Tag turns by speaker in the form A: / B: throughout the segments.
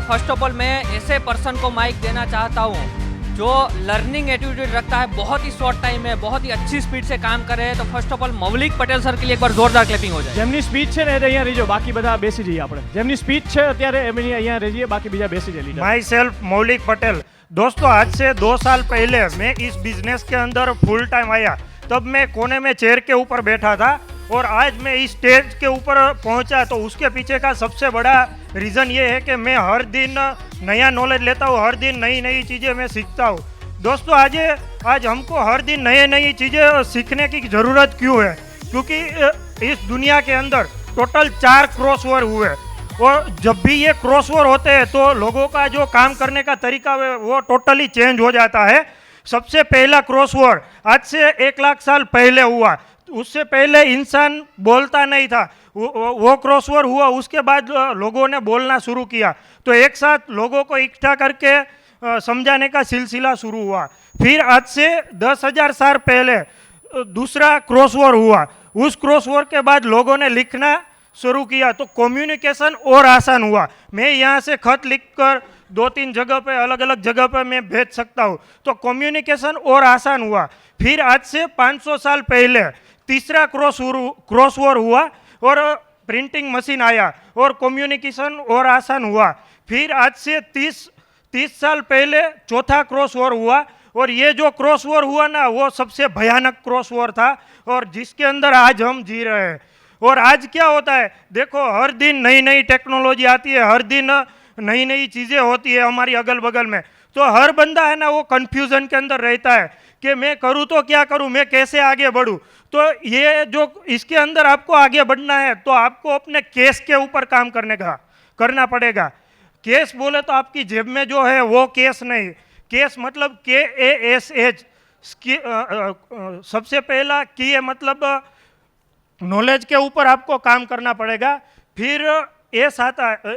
A: First of all मैं ऐसे person को माइक देना चाहता हूँ जो लर्निंग एटीट्यूड रखता है, बहुत ही शॉर्ट टाइम में बहुत ही अच्छी स्पीड से काम करे है। तो first of all Maulik Patel sir કે लिए एक बार जोरदार क्लेपिंग हो जाए।
B: જેમની સ્પીચ છે ને એ અહીંયા રહીજો, બાકી બધા બેસી જઈએ આપણે। જેમની સ્પીચ છે અત્યારે એમની અહીંયા રહીએ, બાકી બીજા બેસી જઈએ।
C: माई सेल्फ मौलिक पटेल। दोस्तों, आज से 2 साल पहले मैं इस बिजनेस के अंदर फुल टाइम आया, तब मैं कोने में चेयर के ऊपर बैठा था और आज मैं इस स्टेज के ऊपर पहुंचा। तो उसके पीछे का सबसे बड़ा रीज़न ये है कि मैं हर दिन नया नॉलेज लेता हूँ, हर दिन नई नई चीज़ें मैं सीखता हूँ। दोस्तों, आज हमको हर दिन नई चीज़ें सीखने की ज़रूरत क्यों है? क्योंकि इस दुनिया के अंदर टोटल 4 क्रॉसओवर हुए और जब भी ये क्रॉसओवर होते हैं तो लोगों का जो काम करने का तरीका है वो टोटली चेंज हो जाता है। सबसे पहला क्रॉसओवर आज से 1 लाख साल पहले हुआ। उससे पहले इंसान बोलता नहीं था, वो क्रॉसओवर हुआ। उसके बाद लोगों ने बोलना शुरू किया, तो एक साथ लोगों को इकट्ठा करके समझाने का सिलसिला शुरू हुआ। फिर आज से 10,000 साल पहले दूसरा क्रॉसओवर हुआ। उस क्रॉसओवर के बाद लोगों ने लिखना शुरू किया, तो कम्युनिकेशन और आसान हुआ। मैं यहाँ से खत लिखकर 2-3 जगह पे अलग अलग जगह पे मैं भेज सकता हूँ, तो कम्युनिकेशन और आसान हुआ। फिर आज से 500 साल पहले तीसरा क्रॉसओवर हुआ और प्रिंटिंग मशीन आया और कम्युनिकेशन और आसान हुआ। फिर आज से 30 साल पहले चौथा क्रॉसओवर हुआ और ये जो क्रॉसओवर हुआ ना, वो सबसे भयानक क्रॉसओवर था और जिसके अंदर आज हम जी रहे हैं। और आज क्या होता है, देखो, हर दिन नई टेक्नोलॉजी आती है, हर दिन नई चीज़ें होती है हमारी अगल बगल में। तो हर बंदा है ना, वो कन्फ्यूज़न के अंदर रहता है कि मैं करूँ तो क्या करूँ, मैं कैसे आगे बढ़ूँ। तो ये जो इसके अंदर आपको आगे बढ़ना है तो आपको अपने केस के ऊपर काम करना पड़ेगा। केस बोले तो आपकी जेब में जो है वो केस नहीं, केस मतलब KASH। सबसे पहला की है मतलब नॉलेज के ऊपर आपको काम करना पड़ेगा। फिर एस आता है,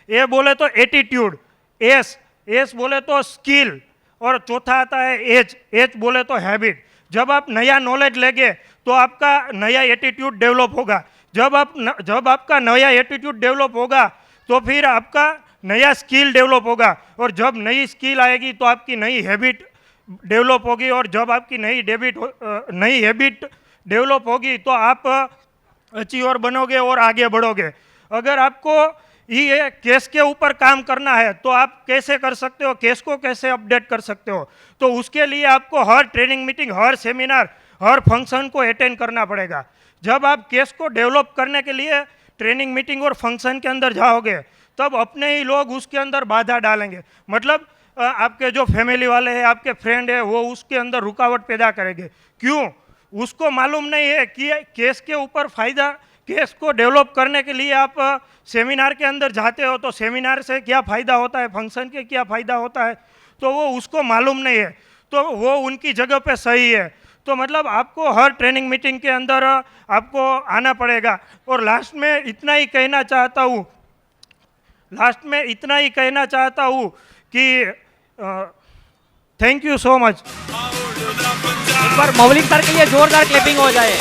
C: ए बोले तो एटीट्यूड, एस बोले तो स्किल, और चौथा आता है एच बोले तो हैबिट। जब आप नया नॉलेज लेंगे तो आपका नया एटीट्यूड डेवलप होगा। जब आपका नया एटीट्यूड डेवलप होगा तो फिर आपका नया स्किल डेवलप होगा, और जब नई स्किल आएगी तो आपकी नई हैबिट डेवलप होगी, और जब आपकी नई हैबिट डेवलप होगी तो आप अचीवर बनोगे और आगे बढ़ोगे। अगर आपको ये केस के ऊपर काम करना है तो आप कैसे कर सकते हो, केस को कैसे अपडेट कर सकते हो? तो उसके लिए आपको हर ट्रेनिंग मीटिंग, हर सेमिनार, हर फंक्शन को अटेंड करना पड़ेगा। जब आप केस को डेवलप करने के लिए ट्रेनिंग मीटिंग और फंक्शन के अंदर जाओगे तब अपने ही लोग उसके अंदर बाधा डालेंगे। मतलब आपके जो फैमिली वाले हैं, आपके फ्रेंड है, वो उसके अंदर रुकावट पैदा करेंगे। क्यों? उसको मालूम नहीं है कि केस के ऊपर फ़ायदा, केस को डेवलप करने के लिए आप सेमिनार के अंदर जाते हो तो सेमिनार से क्या फ़ायदा होता है, फंक्शन के क्या फ़ायदा होता है, तो वो उसको मालूम नहीं है। तो वो उनकी जगह पे सही है। तो मतलब आपको हर ट्रेनिंग मीटिंग के अंदर आपको आना पड़ेगा। और लास्ट में इतना ही कहना चाहता हूँ कि थैंक यू सो मच।
A: एक बार મૌલિક સર के लिए जोरदार क्लेपिंग हो जाए।